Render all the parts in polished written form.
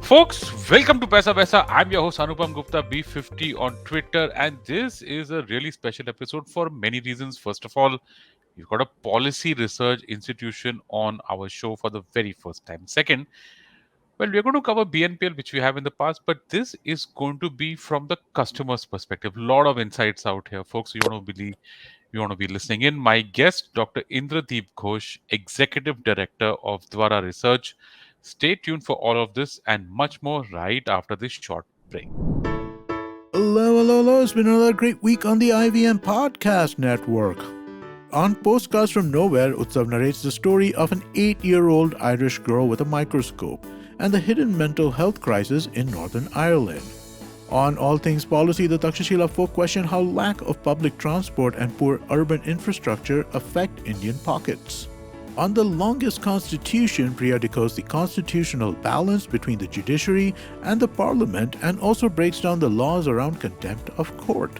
Folks, welcome to Paisa Vaisa. I'm your host Anupam Gupta, B50 on Twitter, and this is a really special episode for many reasons. First of all, we've got a policy research institution on our show for the very first time. Second, well, we're going to cover BNPL, which we have in the past, but this is going to be from the customer's perspective. A lot of insights out here, folks. You want to be listening in. My guest, Dr. Indradeep Ghosh, Executive Director of Dvara Research. Stay tuned for all of this and much more right after this short break. Hello, hello, hello. It's been another great week on the IVM Podcast Network. On Postcards from Nowhere, Utsav narrates the story of an 8-year-old Irish girl with a microscope and the hidden mental health crisis in Northern Ireland. On All Things Policy, the Takshashila folk question how lack of public transport and poor urban infrastructure affect Indian pockets. On The Longest Constitution, Priya decodes the constitutional balance between the judiciary and the parliament and also breaks down the laws around contempt of court.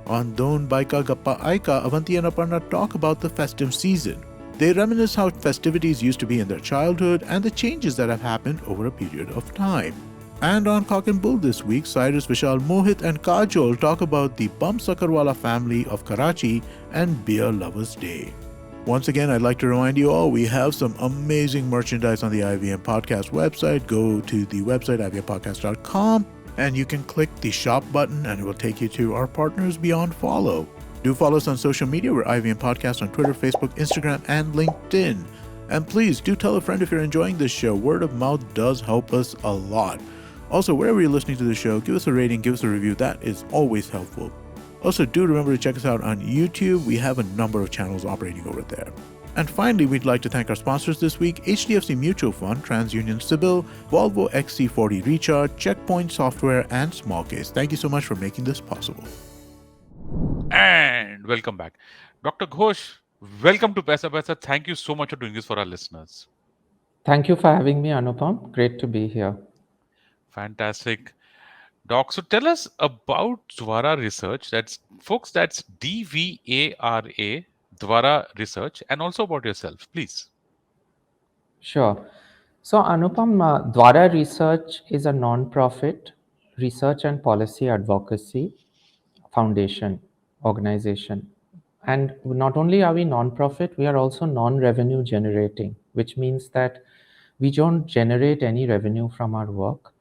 On Don Baika Gappa Aika, Avanti and Aparna talk about the festive season. They reminisce how festivities used to be in their childhood and the changes that have happened over a period of time. And on Cock and Bull this week, Cyrus, Vishal, Mohit and Kajol talk about the Bum Sakarwala family of Karachi and Beer Lovers Day. Once again, I'd like to remind you all, we have some amazing merchandise on the IVM Podcast website. Go to the website, ivmpodcast.com, and you can click the shop button and it will take you to our partners beyond follow. Do follow us on social media. We're IVM Podcast on Twitter, Facebook, Instagram, and LinkedIn. And please do tell a friend if you're enjoying this show. Word of mouth does help us a lot. Also, wherever you're listening to the show, give us a rating, give us a review. That is always helpful. Also, do remember to check us out on YouTube. We have a number of channels operating over there. And finally, we'd like to thank our sponsors this week, HDFC Mutual Fund, TransUnion Sibyl, Volvo XC40 Recharge, Checkpoint Software, and Smallcase. Thank you so much for making this possible. And welcome back. Dr. Ghosh, welcome to Paisa Vaisa. Thank you so much for doing this for our listeners. Thank you for having me, Anupam. Great to be here. Fantastic. Doc, so tell us about Dvara Research. That's DVARA, Dvara Research, and also about yourself, please. Sure. So, Anupam, Dvara Research is a non-profit research and policy advocacy foundation organization. And not only are we non-profit, we are also non-revenue generating, which means that we don't generate any revenue from our work.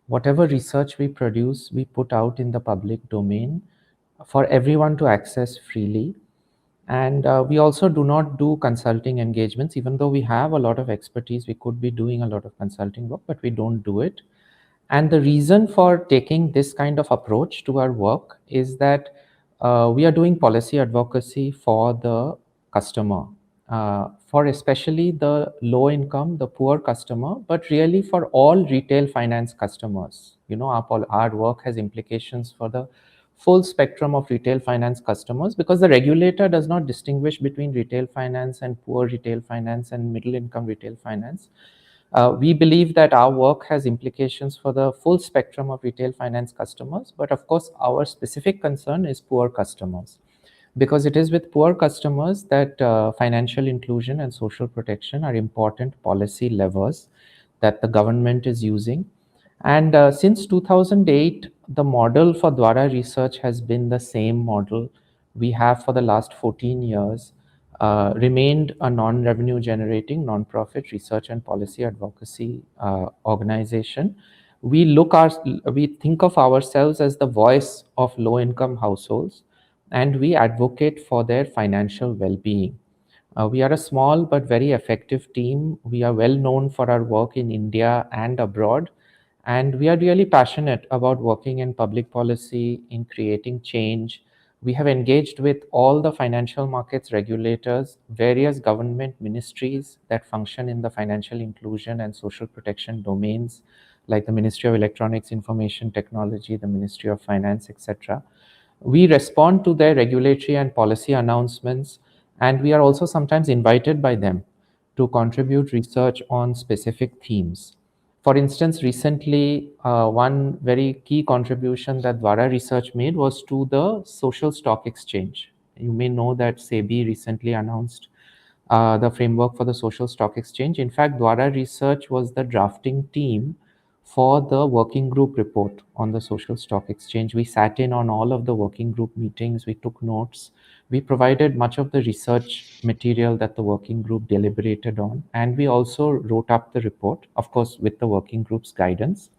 Whatever research we produce, we put out in the public domain for everyone to access freely. And we also do not do consulting engagements, even though we have a lot of expertise. We could be doing a lot of consulting work, but we don't do it. And the reason for taking this kind of approach to our work is that we are doing policy advocacy for the customer, for especially the low income, the poor customer, but really for all retail finance customers. You know, our work has implications for the full spectrum of retail finance customers because the regulator does not distinguish between retail finance and poor retail finance and middle income retail finance. We believe that our work has implications for the full spectrum of retail finance customers, but of course, our specific concern is poor customers, because it is with poor customers that financial inclusion and social protection are important policy levers that the government is using. And since 2008, the model for Dvara Research has been the same model we have for the last 14 years. Remained a non-revenue generating non-profit research and policy advocacy organization. We think of ourselves as the voice of low-income households, and we advocate for their financial well-being. We are a small but very effective team. We are well known for our work in India and abroad, and we are really passionate about working in public policy, in creating change. We have engaged with all the financial markets regulators, various government ministries that function in the financial inclusion and social protection domains, like the Ministry of Electronics, Information Technology, the Ministry of Finance, etc. We respond to their regulatory and policy announcements, and we are also sometimes invited by them to contribute research on specific themes. For instance, recently, one very key contribution that Dvara Research made was to the social stock exchange. You may know that SEBI recently announced the framework for the social stock exchange. In fact, Dvara Research was the drafting team for the working group report on the social stock exchange. We sat in on all of the working group meetings, we took notes, we provided much of the research material that the working group deliberated on, and we also wrote up the report, of course, with the working group's guidance.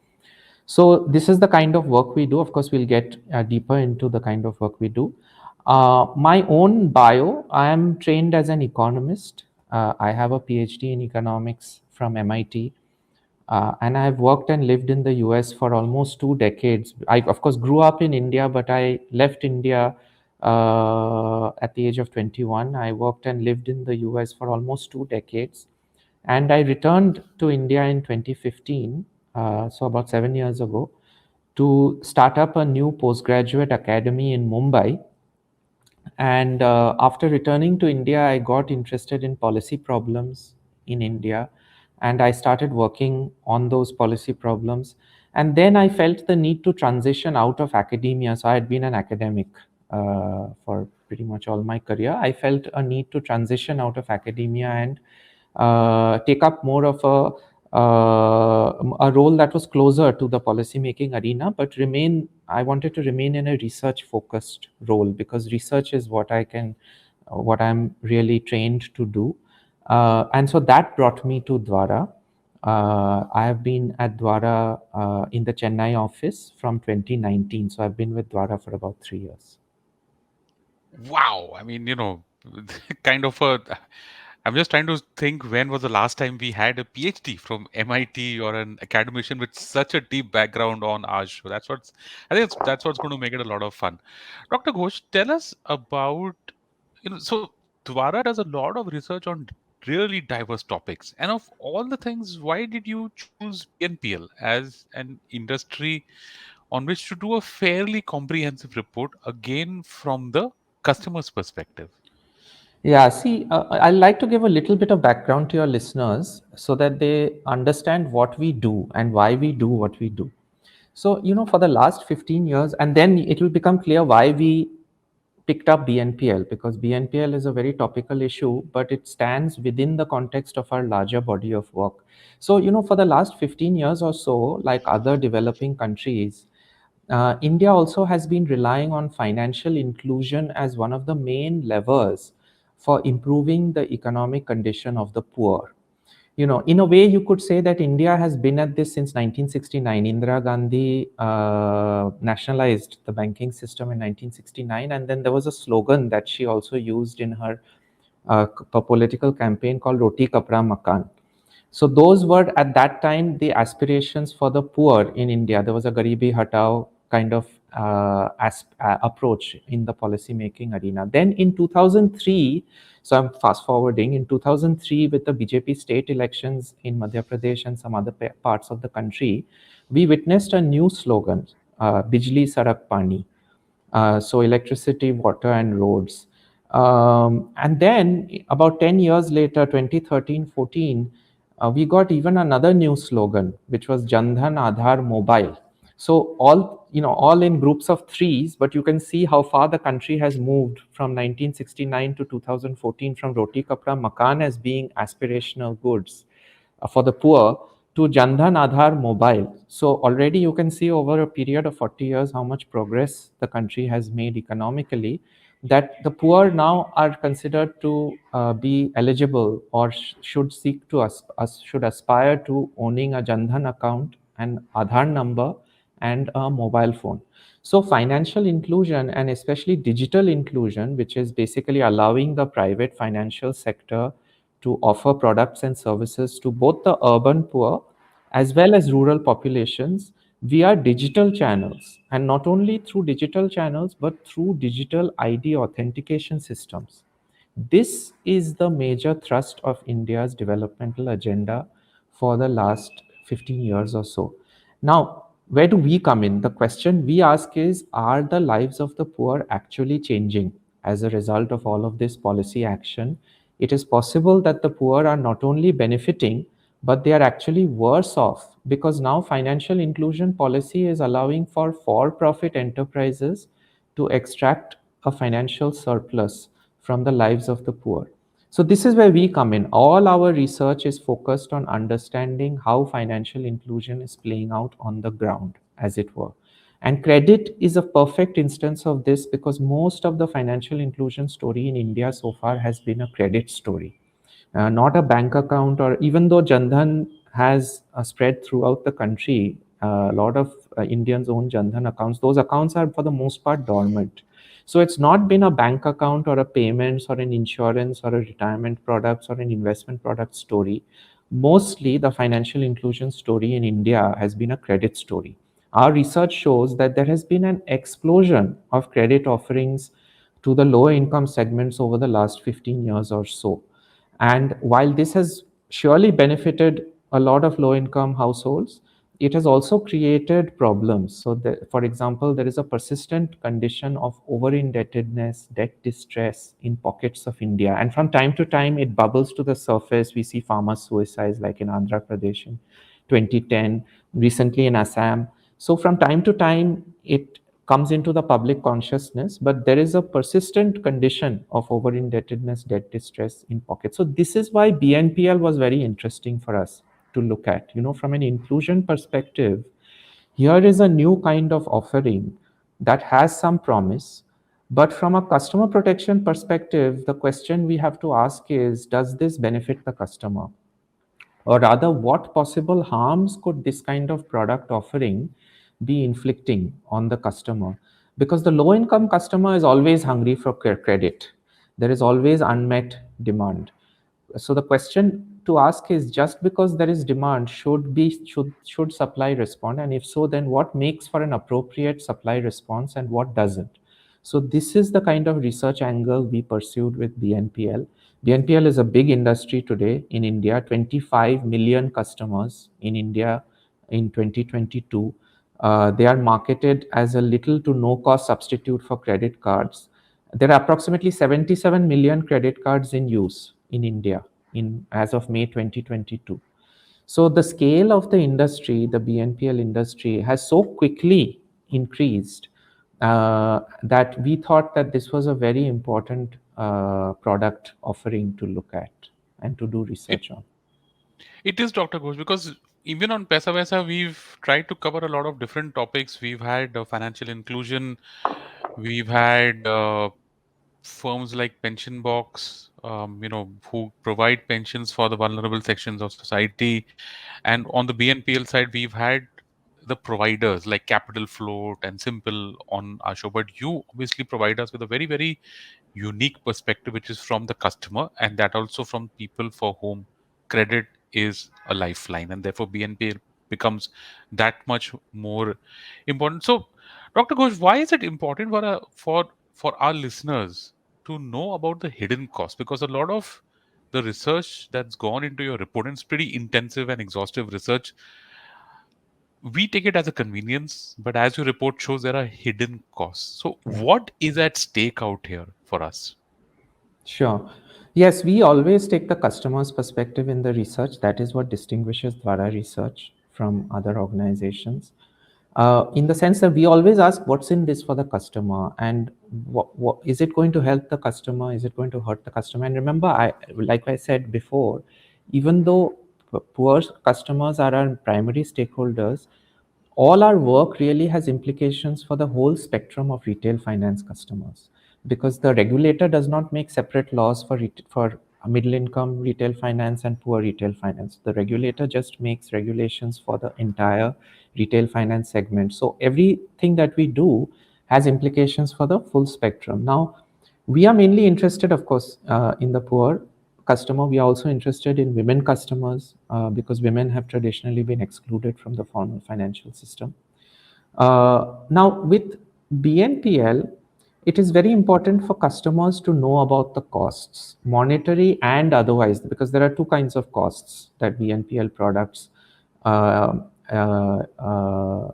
So this is the kind of work we do. Of course, we'll get deeper into the kind of work we do. My own bio, I am trained as an economist. I have a PhD in economics from MIT. And I've worked and lived in the US for almost 2 decades. I, of course, grew up in India, but I left India at the age of 21. I worked and lived in the US for almost 2 decades. And I returned to India in 2015, so about 7 years ago, to start up a new postgraduate academy in Mumbai. And after returning to India, I got interested in policy problems in India, and I started working on those policy problems. And then I felt the need to transition out of academia. So I had been an academic for pretty much all my career. I felt a need to transition out of academia and take up more of a role that was closer to the policy making arena, but I wanted to remain in a research focused role, because research is what I'm really trained to do. And so that brought me to Dvara. I have been at Dvara in the Chennai office from 2019. So I've been with Dvara for about 3 years. Wow. I mean, kind of a. I'm just trying to think when was the last time we had a PhD from MIT or an academician with such a deep background on our show. I think that's what's going to make it a lot of fun. Dr. Ghosh, tell us about, so Dwara does a lot of research on really diverse topics. And of all the things, why did you choose BNPL as an industry on which to do a fairly comprehensive report, again from the customer's perspective? Yeah, see, I'd like to give a little bit of background to your listeners so that they understand what we do and why we do what we do. So, for the last 15 years, and then it will become clear why we picked up BNPL, because BNPL is a very topical issue, but it stands within the context of our larger body of work. So, for the last 15 years or so, like other developing countries, India also has been relying on financial inclusion as one of the main levers for improving the economic condition of the poor. In a way, you could say that India has been at this since 1969. Indira Gandhi nationalized the banking system in 1969, and then there was a slogan that she also used in her political campaign called "Roti Kapra Makan." So those were at that time the aspirations for the poor in India. There was a Garibi Hatao kind of approach in the policy making arena. Then in 2003, so I'm fast forwarding, in 2003 with the BJP state elections in Madhya Pradesh and some other parts of the country, we witnessed a new slogan, Bijli Sarak Pani. So electricity, water, and roads. And then about 10 years later, 2013-14, we got even another new slogan, which was Jandhan Aadhaar Mobile. So all in groups of threes, but you can see how far the country has moved from 1969 to 2014, from Roti Kapra Makan as being aspirational goods for the poor to Jandhan Aadhaar Mobile. So already you can see over a period of 40 years how much progress the country has made economically, that the poor now are considered to be eligible or should seek to should aspire to owning a Jandhan account, an Aadhaar number, and a mobile phone. So financial inclusion, and especially digital inclusion, which is basically allowing the private financial sector to offer products and services to both the urban poor as well as rural populations via digital channels, and not only through digital channels but through digital ID authentication systems. This is the major thrust of India's developmental agenda for the last 15 years or so. Now, where do we come in? The question we ask is, are the lives of the poor actually changing as a result of all of this policy action? It is possible that the poor are not only benefiting, but they are actually worse off, because now financial inclusion policy is allowing for profit enterprises to extract a financial surplus from the lives of the poor. So this is where we come in. All our research is focused on understanding how financial inclusion is playing out on the ground, as it were. And credit is a perfect instance of this, because most of the financial inclusion story in India so far has been a credit story, not a bank account. Or even though Jandhan has spread throughout the country, a lot of Indians own Jandhan accounts. Those accounts are for the most part dormant. So it's not been a bank account or a payments or an insurance or a retirement products or an investment product story. Mostly the financial inclusion story in India has been a credit story. Our research shows that there has been an explosion of credit offerings to the lower income segments over the last 15 years or so. And while this has surely benefited a lot of low income households, it has also created problems. So, for example, there is a persistent condition of over indebtedness, debt distress in pockets of India. And from time to time, it bubbles to the surface. We see farmer suicides like in Andhra Pradesh in 2010, recently in Assam. So, from time to time, it comes into the public consciousness, but there is a persistent condition of over indebtedness, debt distress in pockets. So this is why BNPL was very interesting for us to look at. From an inclusion perspective, here is a new kind of offering that has some promise. But from a customer protection perspective, the question we have to ask is, does this benefit the customer? Or rather, what possible harms could this kind of product offering be inflicting on the customer? Because the low income customer is always hungry for credit, there is always unmet demand. So the question to ask is, just because there is demand, should supply respond? And if so, then what makes for an appropriate supply response and what doesn't? So this is the kind of research angle we pursued with BNPL. BNPL is a big industry today in India, 25 million customers in India in 2022. They are marketed as a little to no cost substitute for credit cards. There are approximately 77 million credit cards in use in India as of May 2022. So the scale of the industry, the BNPL industry, has so quickly increased that we thought that this was a very important product offering to look at and to do It research on. it is, Dr. Ghosh, because even on Paisa Vaisa, we've tried to cover a lot of different topics. We've had financial inclusion, we've had firms like Pension Box, who provide pensions for the vulnerable sections of society. And on the BNPL side, we've had the providers like Capital Float and Simple on our show. But you obviously provide us with a very, very unique perspective, which is from the customer, and that also from people for whom credit is a lifeline, and therefore BNP becomes that much more important. So, Dr. Ghosh, why is it important for our listeners to know about the hidden cost? Because a lot of the research that's gone into your report, and it's pretty intensive and exhaustive research, we take it as a convenience, but as your report shows, there are hidden costs. So, Yeah. what is at stake out here for us? Sure. Yes, we always take the customer's perspective in the research. That is what distinguishes Dvara Research from other organizations. In the sense that we always ask, what's in this for the customer, and what is it going to help the customer? Is it going to hurt the customer? And remember, like I said before, even though poor customers are our primary stakeholders, all our work really has implications for the whole spectrum of retail finance customers, because the regulator does not make separate laws for middle income retail finance and poor retail finance. The regulator just makes regulations for the entire retail finance segment. So everything that we do has implications for the full spectrum. Now, we are mainly interested, of course, in the poor customer. We are also interested in women customers, because women have traditionally been excluded from the formal financial system. Now, with BNPL, it is very important for customers to know about the costs, monetary and otherwise, because there are two kinds of costs that BNPL products uh, uh, uh,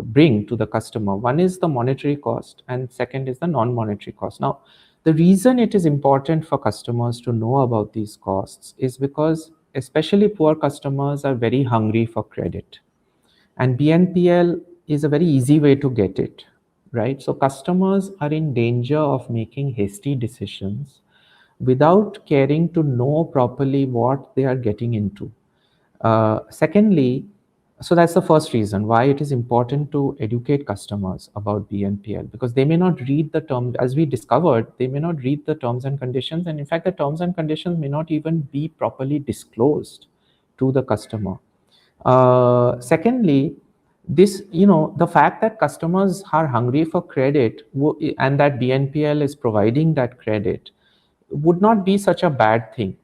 bring to the customer. One is the monetary cost, and second is the non-monetary cost. Now, the reason it is important for customers to know about these costs is because especially poor customers are very hungry for credit, and BNPL is a very easy way to get it, right? So customers are in danger of making hasty decisions without caring to know properly what they are getting into. Secondly, so that's the first reason why it is important to educate customers about BNPL, because they may not read the terms, as we discovered, they may not read the terms and conditions. And in fact, the terms and conditions may not even be properly disclosed to the customer. Secondly, the fact that customers are hungry for credit and that BNPL is providing that credit would not be such a bad thing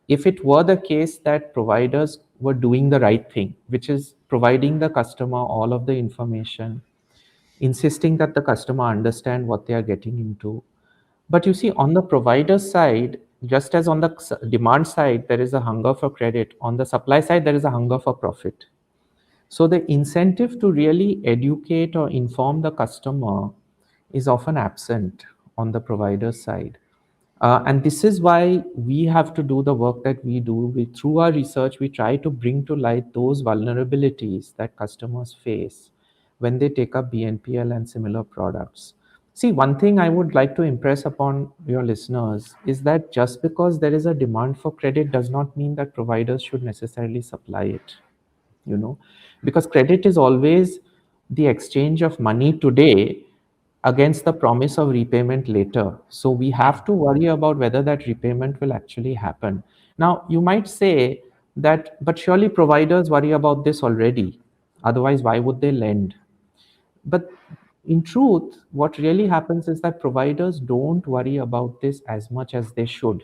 if it were the case that providers were doing the right thing, which is providing the customer all of the information, insisting that the customer understand what they are getting into. But you see, on the provider side, just as on the demand side, there is a hunger for credit. On the supply side, there is a hunger for profit. So the incentive to really educate or inform the customer is often absent on the provider side. And this is why we have to do the work that we do. Through our research, we try to bring to light those vulnerabilities that customers face when they take up BNPL and similar products. See, one thing I would like to impress upon your listeners is that just because there is a demand for credit does not mean that providers should necessarily supply it, you know, because credit is always the exchange of money today against the promise of repayment later. So we have to worry about whether that repayment will actually happen. Now, you might say that, but surely providers worry about this already. Otherwise, why would they lend? But in truth, what really happens is that providers don't worry about this as much as they should,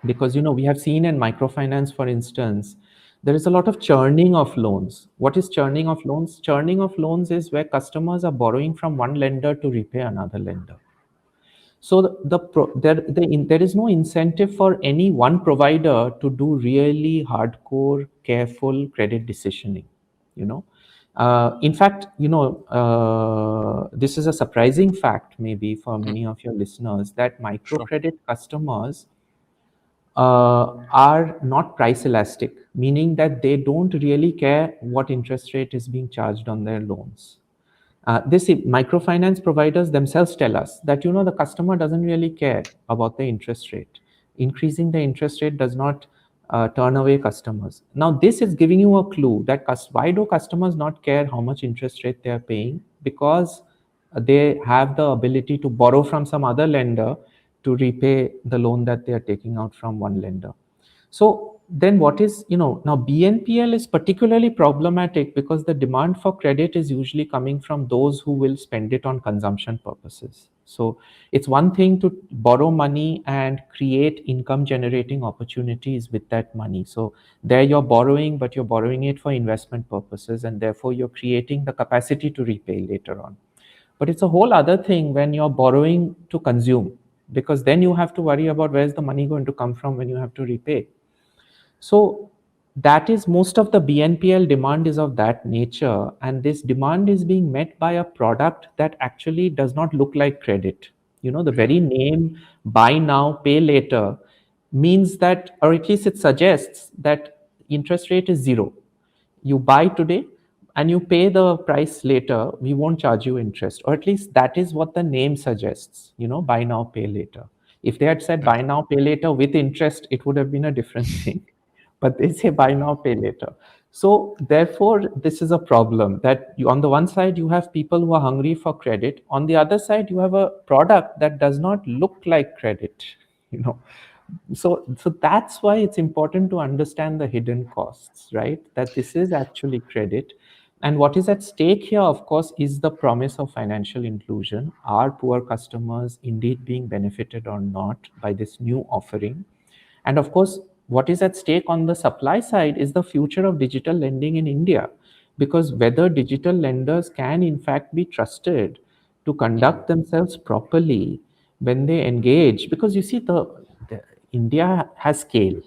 because we have seen in microfinance, for instance, there is a lot of churning of loans. What is churning of loans? Churning of loans is where customers are borrowing from one lender to repay another lender. So there is no incentive for any one provider to do really hardcore, careful credit decisioning. You know, in fact, this is a surprising fact, maybe for Mm. many of your listeners, that Sure. microcredit customers are not price elastic, meaning that they don't really care what interest rate is being charged on their loans. This microfinance providers themselves tell us that the customer doesn't really care about the interest rate. Increasing the interest rate does not turn away customers. Now, this is giving you a clue that why do customers not care how much interest rate they are paying? Because they have the ability to borrow from some other lender to repay the loan that they are taking out from one lender. So then what is, now BNPL is particularly problematic because the demand for credit is usually coming from those who will spend it on consumption purposes. So it's one thing to borrow money and create income generating opportunities with that money. So there you're borrowing, but you're borrowing it for investment purposes, and therefore you're creating the capacity to repay later on. But it's a whole other thing when you're borrowing to consume, because then you have to worry about where's the money going to come from when you have to repay. So that is, most of the BNPL demand is of that nature, and this demand is being met by a product that actually does not look like credit. The very name buy now, pay later means that, or at least it suggests that interest rate is zero. You buy today and you pay the price later, we won't charge you interest, or at least that is what the name suggests, buy now, pay later. If they had said Yeah. buy now, pay later with interest, it would have been a different thing. But they say buy now, pay later. So therefore, this is a problem that on the one side, you have people who are hungry for credit. On the other side, you have a product that does not look like credit. You know, so that's why it's important to understand the hidden costs, right? That this is actually credit. And what is at stake here, of course, is the promise of financial inclusion. Are poor customers indeed being benefited or not by this new offering? And of course, what is at stake on the supply side is the future of digital lending in India, because whether digital lenders can in fact be trusted to Mm. conduct themselves properly when they engage. Because you see, the India has scale.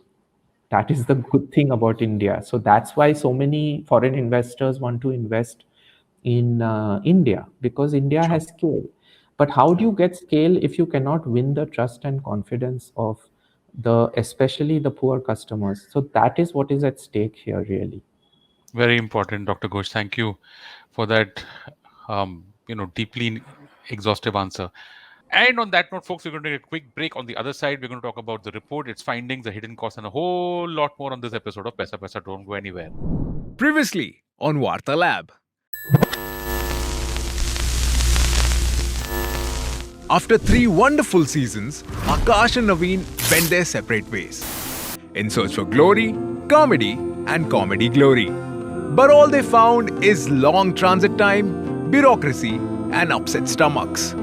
That is the good thing about India. So that's why so many foreign investors want to invest in India, because India Sure. has scale. But how do Sure. you get scale if you cannot win the trust and confidence of especially the poor customers? So that is what is at stake here, really. Very important, Dr. Ghosh. Thank you for that, deeply exhaustive answer. And on that note, folks, we're going to take a quick break. On the other side, we're going to talk about the report, its findings, the hidden costs, and a whole lot more on this episode of Paisa Paisa. Don't go anywhere. Previously on Varta Lab. After 3 wonderful seasons, Akash and Naveen went their separate ways in search for glory, comedy, and comedy glory. But all they found is long transit time, bureaucracy, and upset stomachs.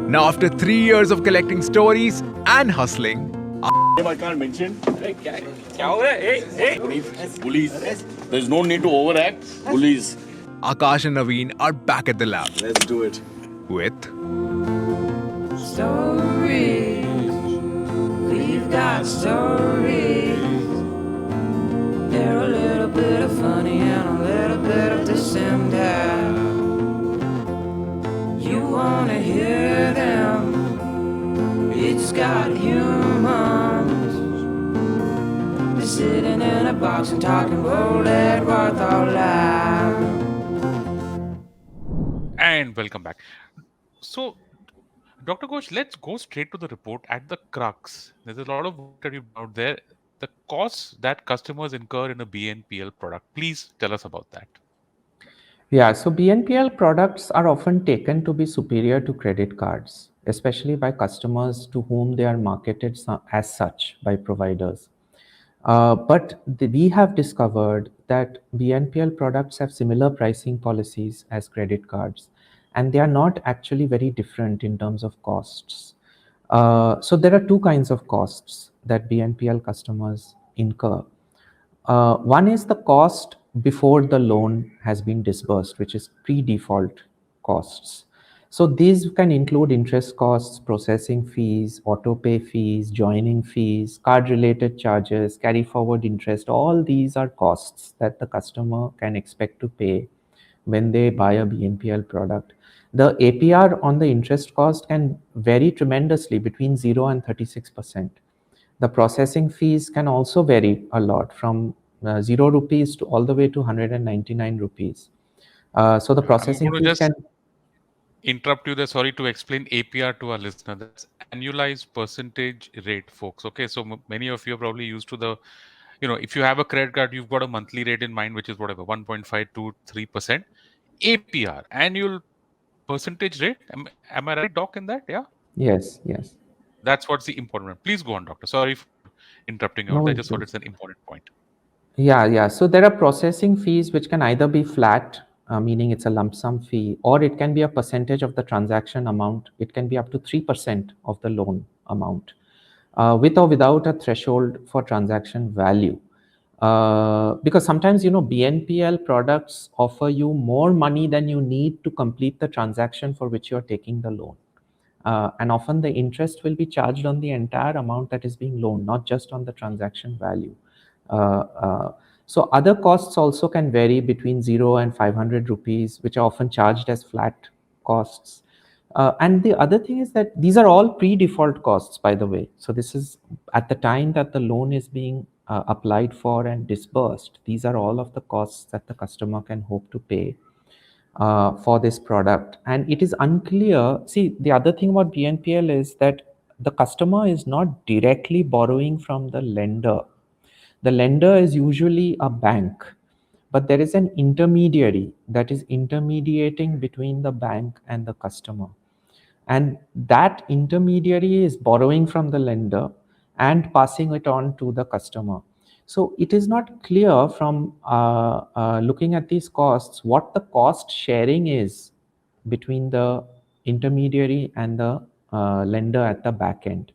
Now, after 3 years of collecting stories and hustling, I can't mention. Bullies. There's no need to overact. Bullies. Akash and Naveen are back at the lab Let's do it. with Stories, we've got stories. They're a little bit of funny and a little bit of dissembler. You wanna hear them? It's got humans. They're sitting in a box and talking bold at what all live. And welcome back. So, Dr. Ghosh, let's go straight to the report at the crux. There's a lot of work that you've out there. The costs that customers incur in a BNPL product. Please tell us about that. Yeah, so BNPL products are often taken to be superior to credit cards, especially by customers to whom they are marketed as such by providers. But we have discovered that BNPL products have similar pricing policies as credit cards, and they are not actually very different in terms of costs. So there are two kinds of costs that BNPL customers incur. One is the cost before the loan has been disbursed, which is pre-default costs. So these can include interest costs, processing fees, auto pay fees, joining fees, card-related charges, carry forward interest. All these are costs that the customer can expect to pay when they buy a BNPL product. The APR on the interest cost can vary tremendously between 0 and 36%. The processing fees can also vary a lot from 0 rupees to all the way to 199 rupees. So the processing I'm going to fees just can... interrupt you there. Sorry, to explain APR to our listener. That's annualized percentage rate, folks. Okay, so many of you are probably used to the, if you have a credit card, you've got a monthly rate in mind, which is whatever, 1.5 to 3%. APR, annual percentage rate. Am I right, Doc, in that? Yeah. Yes, yes. That's what's the important one. Please go on, Doctor. Sorry for interrupting you. No I just thought issues. it's an important point. Yeah. So there are processing fees which can either be flat, meaning it's a lump sum fee, or it can be a percentage of the transaction amount. It can be up to 3% of the loan amount, with or without a threshold for transaction value. Because sometimes, BNPL products offer you more money than you need to complete the transaction for which you're taking the loan. And often the interest will be charged on the entire amount that is being loaned, not just on the transaction value. So other costs also can vary between 0 and 500 rupees, which are often charged as flat costs. And the other thing is that these are all pre-default costs, by the way. So this is at the time that the loan is being applied for and disbursed. These are all of the costs that the customer can hope to pay for this product. And it is unclear. See, the other thing about BNPL is that the customer is not directly borrowing from the lender. The lender is usually a bank, but there is an intermediary that is intermediating between the bank and the customer. And that intermediary is borrowing from the lender and passing it on to the customer. So it is not clear from looking at these costs what the cost sharing is between the intermediary and the lender at the back end.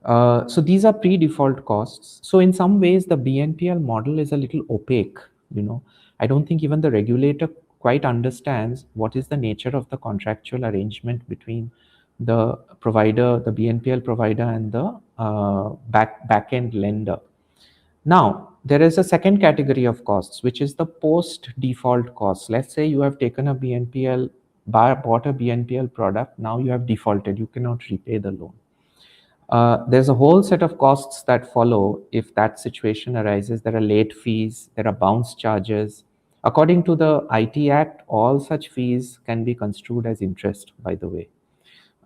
So these are pre-default costs. So in some ways, the BNPL model is a little opaque. I don't think even the regulator quite understands what is the nature of the contractual arrangement between the provider, the BNPL provider, and the back-end lender. Now, there is a second category of costs, which is the post-default costs. Let's say you have taken a BNPL, bought a BNPL product. Now you have defaulted. You cannot repay the loan. There's a whole set of costs that follow if that situation arises. There are late fees, there are bounce charges. According to the IT Act, all such fees can be construed as interest, by the way.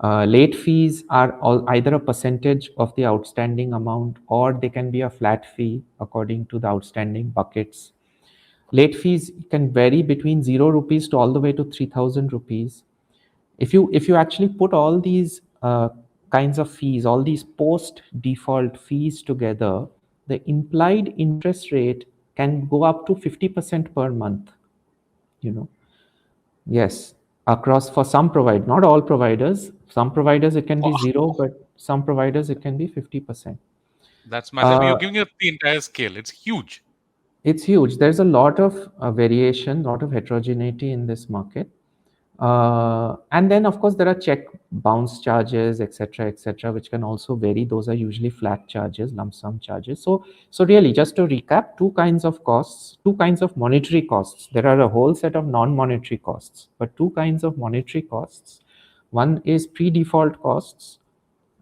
Late fees are either a percentage of the outstanding amount, or they can be a flat fee according to the outstanding buckets. Late fees can vary between 0 rupees to all the way to 3,000 rupees. If you actually put all these kinds of fees, all these post default fees together, the implied interest rate can go up to 50% per month. You know, yes, across for some providers, not all providers. Some providers it can be zero, but some providers it can be 50%. That's massive. You're giving us the entire scale. It's huge. It's huge. There's a lot of variation, lot of heterogeneity in this market. And then, of course, there are check bounce charges, etc., which can also vary. Those are usually flat charges, lump sum charges. So really, just to recap, two kinds of costs, two kinds of monetary costs. There are a whole set of non-monetary costs, but two kinds of monetary costs. One is pre-default costs,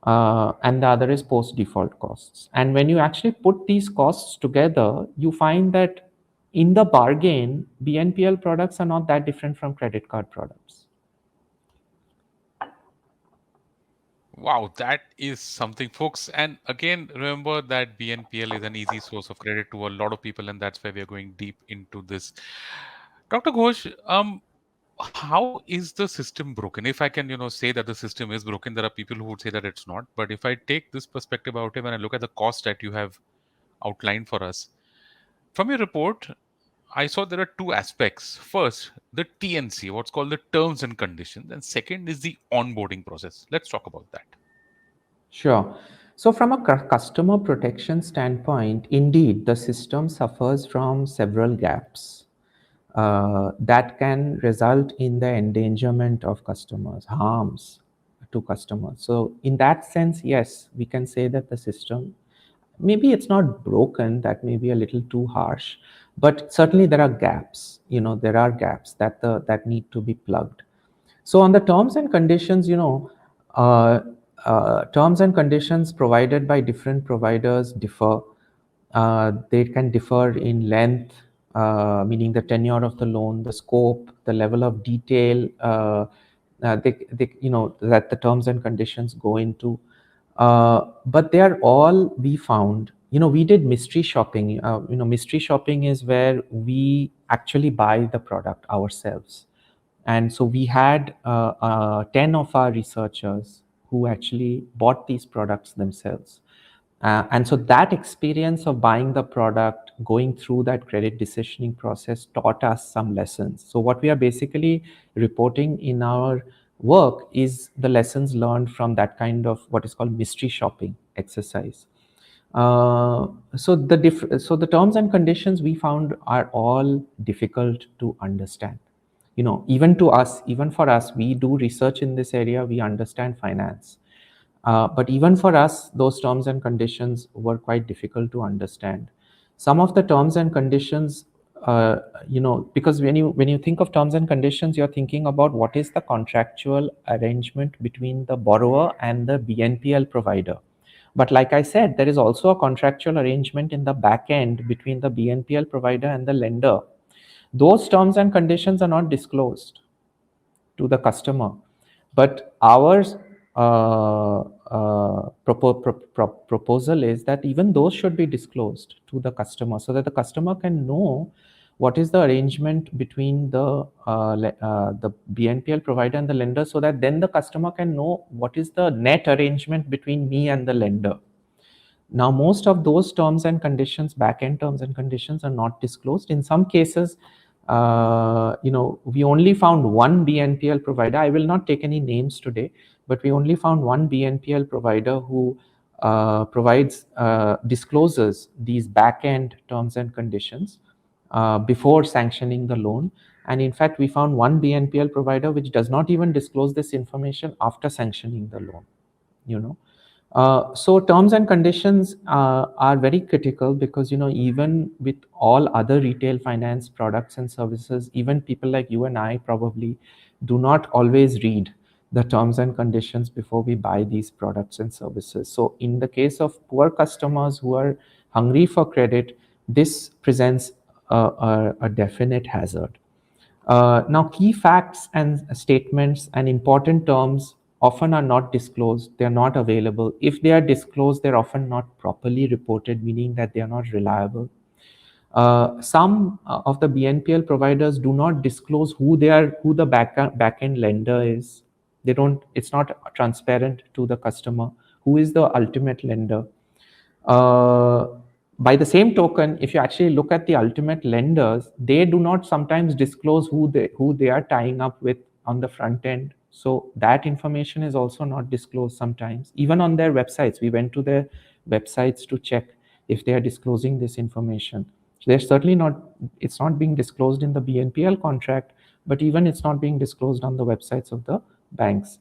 and the other is post-default costs. And when you actually put these costs together, you find that in the bargain, BNPL products are not that different from credit card products. Wow, that is something, folks. And again, remember that BNPL is an easy source of credit to a lot of people, and that's why we are going deep into this. Dr. Ghosh, how is the system broken? If I can, say that the system is broken, there are people who would say that it's not. But if I take this perspective out of it and I look at the cost that you have outlined for us, from your report, I saw there are two aspects. First, the T&C, what's called the terms and conditions, and second is the onboarding process. Let's talk about that. Sure. So from a customer protection standpoint, indeed, the system suffers from several gaps that can result in the endangerment of customers, harms to customers. So in that sense, yes, we can say that the system, maybe it's not broken, that may be a little too harsh, but certainly there are gaps. There are gaps that need to be plugged. So on the terms and conditions, terms and conditions provided by different providers differ. They can differ in length, meaning the tenure of the loan, the scope, the level of detail that the terms and conditions go into. But they are all, we found, we did mystery shopping. Mystery shopping is where we actually buy the product ourselves. And so we had 10 of our researchers who actually bought these products themselves. And so that experience of buying the product, going through that credit decisioning process taught us some lessons. So what we are basically reporting in our work is the lessons learned from that kind of what is called mystery shopping exercise. So the terms and conditions we found are all difficult to understand. Even to us, even for us, we do research in this area, we understand finance. But even for us, those terms and conditions were quite difficult to understand. Some of the terms and conditions, because when you think of terms and conditions, you're thinking about what is the contractual arrangement between the borrower and the BNPL provider. But like I said, there is also a contractual arrangement in the back end between the BNPL provider and the lender. Those terms and conditions are not disclosed to the customer, but our proposal is that even those should be disclosed to the customer so that the customer can know what is the arrangement between the BNPL provider and the lender, so that then the customer can know what is the net arrangement between me and the lender. Now, most of those terms and conditions, back-end terms and conditions, are not disclosed. In some cases, we only found one BNPL provider. I will not take any names today, but we only found one BNPL provider who discloses these back-end terms and conditions before sanctioning the loan. And in fact, we found one BNPL provider which does not even disclose this information after sanctioning the loan. So terms and conditions are very critical because, even with all other retail finance products and services, even people like you and I probably do not always read the terms and conditions before we buy these products and services. So in the case of poor customers who are hungry for credit, this presents a definite hazard. Now, key facts and statements and important terms often are not disclosed, they're not available. If they are disclosed, they're often not properly reported, meaning that they are not reliable. Some of the BNPL providers do not disclose who the backend lender is. They don't. It's not transparent to the customer who is the ultimate lender. Uh, by the same token, if you actually look at the ultimate lenders, they do not sometimes disclose who they are tying up with on the front end. So that information is also not disclosed sometimes. Even on their websites, we went to their websites to check if they are disclosing this information. So they're certainly not. It's not being disclosed in the BNPL contract, but even it's not being disclosed on the websites of the banks.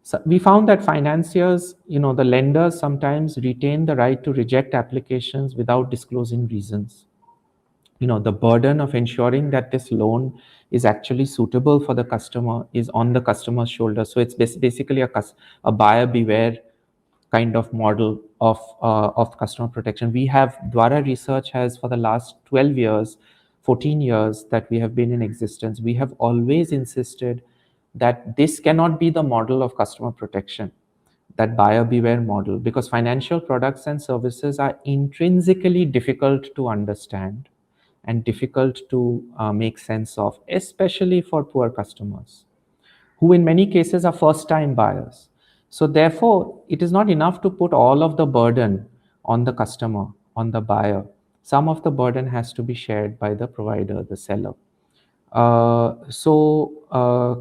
So we found that financiers, the lenders sometimes retain the right to reject applications without disclosing reasons. The burden of ensuring that this loan is actually suitable for the customer is on the customer's shoulder. So it's basically a buyer beware kind of model of customer protection. We have Dvara Research has for the last 12 years, 14 years that we have been in existence. We have always insisted that this cannot be the model of customer protection, that buyer beware model, because financial products and services are intrinsically difficult to understand and difficult to make sense of, especially for poor customers who in many cases are first time buyers. So therefore, it is not enough to put all of the burden on the customer, on the buyer. Some of the burden has to be shared by the provider, the seller.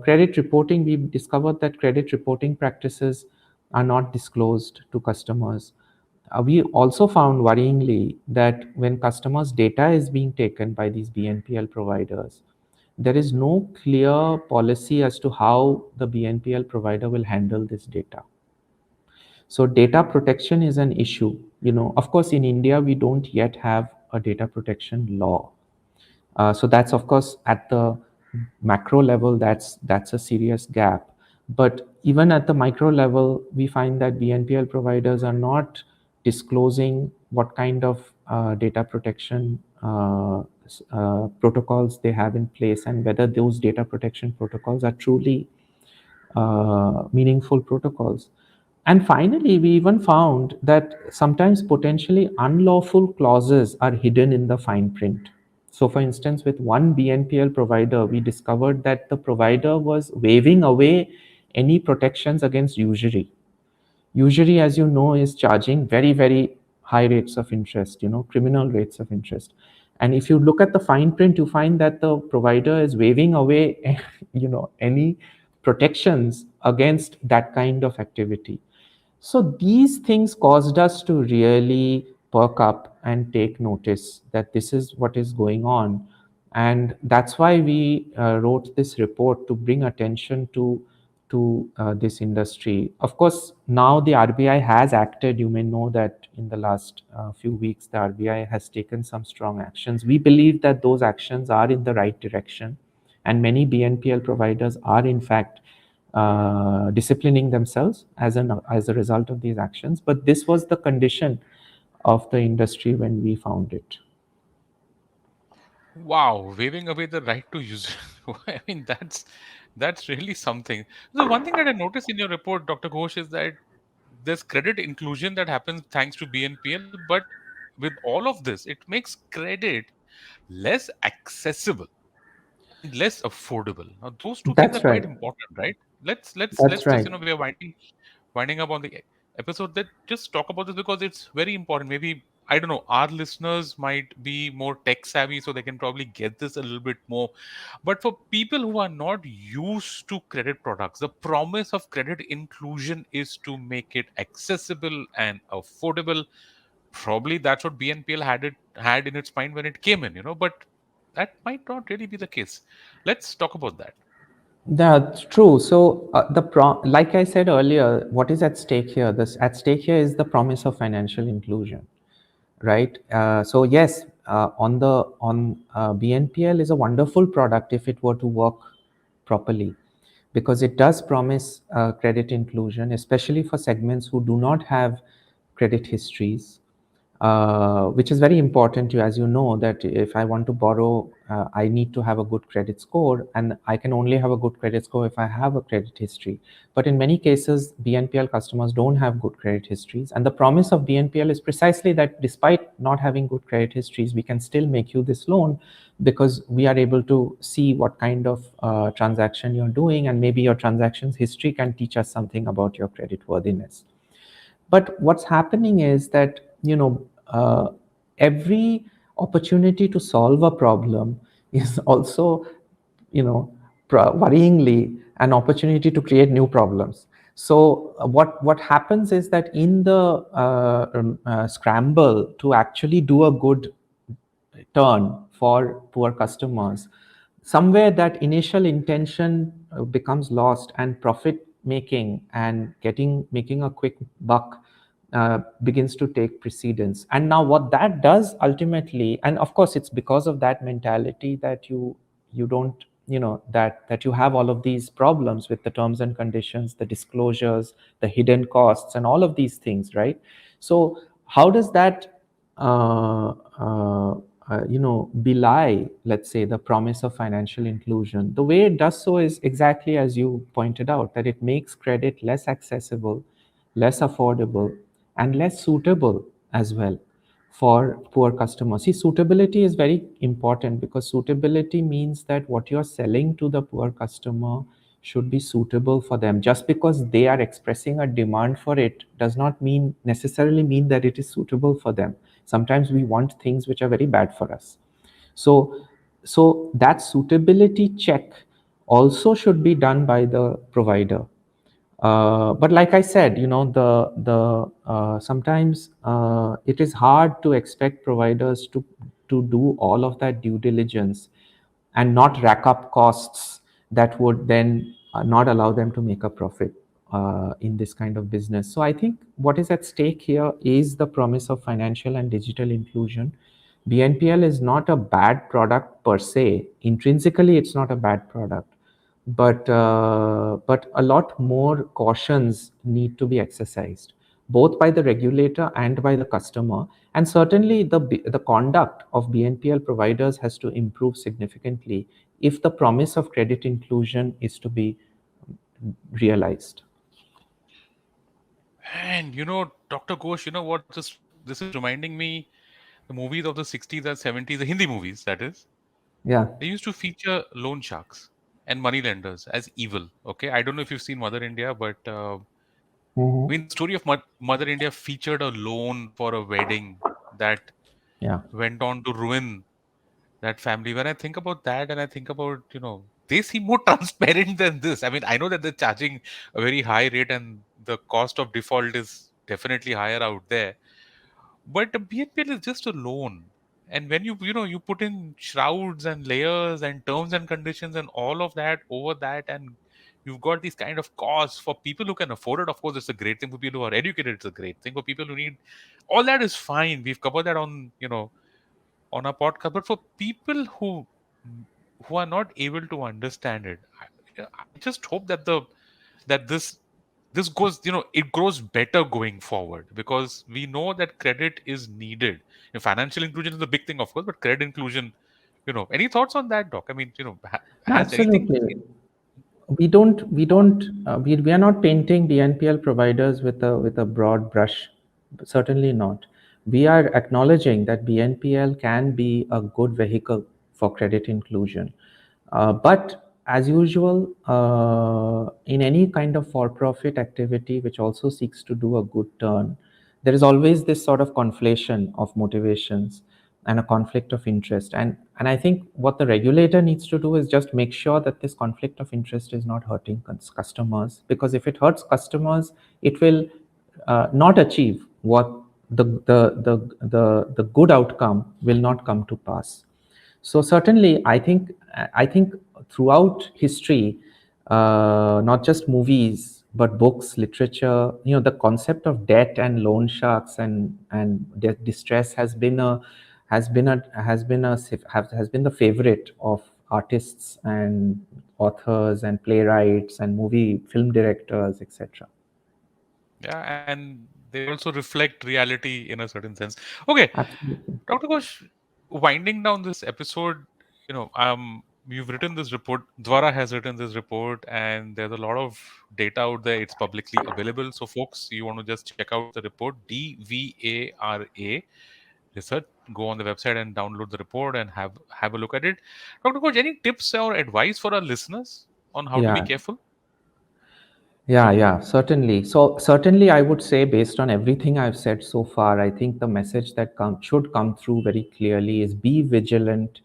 Credit reporting, we discovered that credit reporting practices are not disclosed to customers. We also found worryingly that when customers' data is being taken by these BNPL providers, there is no clear policy as to how the BNPL provider will handle this data. So data protection is an issue. Of course, in India, we don't yet have a data protection law. So that's of course at the macro level, that's a serious gap. But even at the micro level, we find that BNPL providers are not disclosing what kind of data protection protocols they have in place, and whether those data protection protocols are truly meaningful protocols. And finally, we even found that sometimes potentially unlawful clauses are hidden in the fine print. So, for instance, with one BNPL provider, we discovered that the provider was waiving away any protections against usury. Usury, as you know, is charging very, very high rates of interest, criminal rates of interest. And if you look at the fine print, you find that the provider is waiving away, any protections against that kind of activity. So these things caused us to really perk up and take notice that this is what is going on. And that's why we wrote this report, to bring attention to this industry. Of course, now the RBI has acted. You may know that in the last few weeks, the RBI has taken some strong actions. We believe that those actions are in the right direction, and many BNPL providers are in fact disciplining themselves as a result of these actions. But this was the condition of the industry when we found it. Wow, waving away the right to use. I mean, that's really something. The one thing that I noticed in your report, Dr. Ghosh, is that there's credit inclusion that happens thanks to BNPL, but with all of this, it makes credit less accessible and less affordable. Now, those two things are That's quite right. important, right? Let's That's just right. we are winding up on the episode. That just talk about this because it's very important. Maybe I don't know. Our listeners might be more tech savvy, so they can probably get this a little bit more. But for people who are not used to credit products, the promise of credit inclusion is to make it accessible and affordable. Probably that's what BNPL had in its mind when it came in, but that might not really be the case. Let's talk about that. That's true. So like I said earlier, what is at stake here? This at stake here is the promise of financial inclusion, right? So yes, on BNPL is a wonderful product if it were to work properly, because it does promise credit inclusion, especially for segments who do not have credit histories. which is very important to, as you know, that if I want to borrow, I need to have a good credit score, and I can only have a good credit score if I have a credit history. But in many cases, BNPL customers don't have good credit histories, and the promise of BNPL is precisely that despite not having good credit histories, we can still make you this loan because we are able to see what kind of transaction you're doing, and maybe your transactions history can teach us something about your credit worthiness. But what's happening is that, every opportunity to solve a problem is also, worryingly an opportunity to create new problems. So what happens is that in the scramble to actually do a good turn for poor customers, somewhere that initial intention becomes lost, and profit making and making a quick buck begins to take precedence. And now what that does ultimately, and of course it's because of that mentality that you don't, that you have all of these problems with the terms and conditions, the disclosures, the hidden costs, and all of these things, right? So how does that belie, let's say, the promise of financial inclusion? The way it does so is exactly as you pointed out, that it makes credit less accessible, less affordable, and less suitable as well for poor customers. See, suitability is very important, because suitability means that what you're selling to the poor customer should be suitable for them. Just because they are expressing a demand for it does not necessarily mean that it is suitable for them. Sometimes we want things which are very bad for us. So that suitability check also should be done by the provider. But like I said, the sometimes it is hard to expect providers to do all of that due diligence and not rack up costs that would then not allow them to make a profit in this kind of business. So I think what is at stake here is the promise of financial and digital inclusion. BNPL is not a bad product per se. Intrinsically, it's not a bad product, but a lot more cautions need to be exercised, both by the regulator and by the customer. And certainly the conduct of BNPL providers has to improve significantly if the promise of credit inclusion is to be realized. And Dr. Ghosh, what this is reminding me, the movies of the 60s and 70s, the Hindi movies, that is, Yeah. they used to feature loan sharks and money lenders as evil. Okay, I don't know if you've seen Mother India, but I Mhm. mean, the story of Mother India featured a loan for a wedding that Yeah. went on to ruin that family. When I think about that, and I think about, they seem more transparent than this. I mean, I know that they're charging a very high rate and the cost of default is definitely higher out there. But the BNPL is just a loan. And when you put in shrouds and layers and terms and conditions and all of that over that, and you've got these kind of costs for people who can afford it. Of course, it's a great thing for people who are educated. It's a great thing for people who need all that is fine. We've covered that on our podcast. But for people who are not able to understand it, I just hope that this goes, it grows better going forward, because we know that credit is needed. Financial inclusion is a big thing, of course, but credit inclusion. Any thoughts on that, Doc? I mean, No, has anything? absolutely. We are not painting BNPL providers with a broad brush. Certainly not. We are acknowledging that BNPL can be a good vehicle for credit inclusion. But as usual, in any kind of for-profit activity which also seeks to do a good turn, there is always this sort of conflation of motivations and a conflict of interest. And I think what the regulator needs to do is just make sure that this conflict of interest is not hurting customers, because if it hurts customers, it will not achieve what the good outcome will not come to pass. So certainly, I think throughout history, not just movies but books, literature, the concept of debt and loan sharks and distress has been the favorite of artists and authors and playwrights and film directors, etc. Yeah, and they also reflect reality in a certain sense. Okay, Absolutely. Dr. Ghosh, winding down this episode, you've written this report. Dvara has written this report, and there's a lot of data out there. It's publicly available. So, folks, you want to just check out the report, DVARA Research. Go on the website and download the report and have a look at it. Dr. Ghosh, any tips or advice for our listeners on how to be Yeah. careful? Yeah, certainly. So certainly, I would say, based on everything I've said so far, I think the message that should come through very clearly is be vigilant,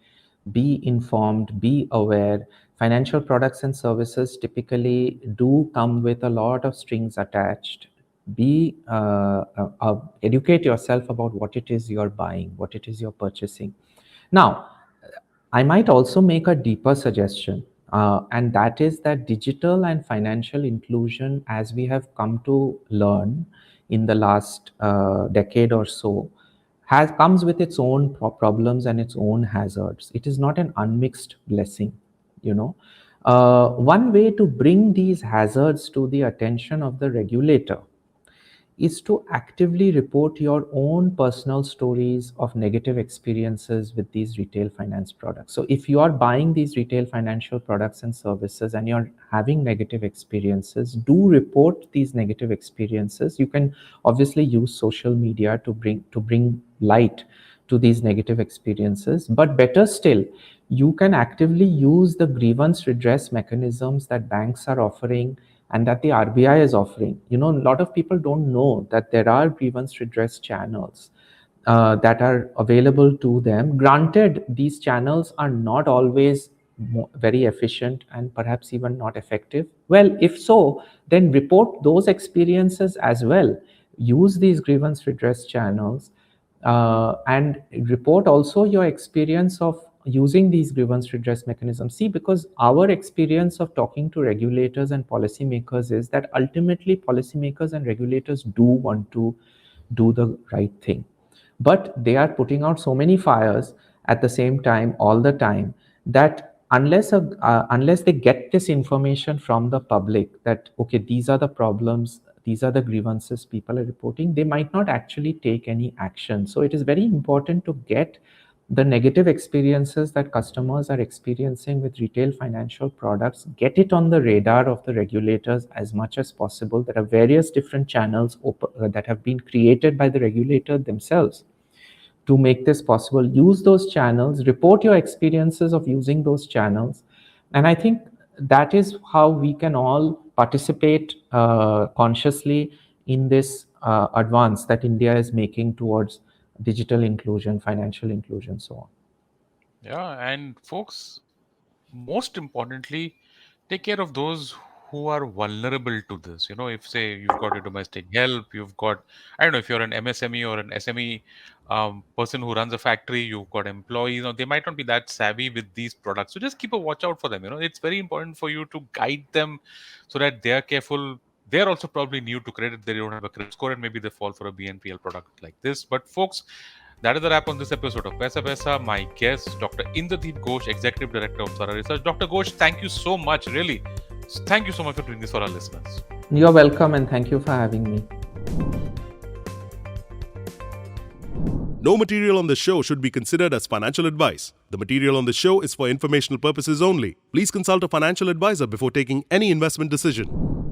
be informed, be aware. Financial products and services typically do come with a lot of strings attached. Be educate yourself about what it is you're buying, what it is you're purchasing. Now, I might also make a deeper suggestion, and that is that digital and financial inclusion, as we have come to learn in the last decade or so, has comes with its own problems and its own hazards. It is not an unmixed blessing, you know. One way to bring these hazards to the attention of the regulator is to actively report your own personal stories of negative experiences with these retail finance products. So, if you are buying these retail financial products and services and you're having negative experiences, do report these negative experiences. You can obviously use social media to bring light to these negative experiences, but better still, you can actively use the grievance redress mechanisms that banks are offering and that the RBI is offering. A lot of people don't know that there are grievance redress channels that are available to them. Granted, these channels are not always very efficient and perhaps even not effective. Well, if so, then report those experiences as well. Use these grievance redress channels and report also your experience of using these grievance redress mechanisms. See, because our experience of talking to regulators and policymakers is that ultimately policymakers and regulators do want to do the right thing, but they are putting out so many fires at the same time all the time that unless they get this information from the public that okay, these are the problems, these are the grievances people are reporting, they might not actually take any action. So it is very important to get the negative experiences that customers are experiencing with retail financial products, get it on the radar of the regulators as much as possible. There are various different channels that have been created by the regulator themselves to make this possible. Use those channels, report your experiences of using those channels. And I think that is how we can all participate consciously in this advance that India is making towards digital inclusion, financial inclusion, so on. Yeah, and folks, most importantly, take care of those who are vulnerable to this. If say you've got a domestic help, you've got, I don't know, if you're an MSME or an SME person who runs a factory, you've got employees, they might not be that savvy with these products. So just keep a watch out for them. It's very important for you to guide them so that they are careful. They're also probably new to credit. They don't have a credit score and maybe they fall for a BNPL product like this. But folks, that is the wrap on this episode of Paisa Vaisa. My guest, Dr. Indradeep Ghosh, Executive Director of Dvara Research. Dr. Ghosh, thank you so much, really. Thank you so much for doing this for our listeners. You're welcome, and thank you for having me. No material on the show should be considered as financial advice. The material on the show is for informational purposes only. Please consult a financial advisor before taking any investment decision.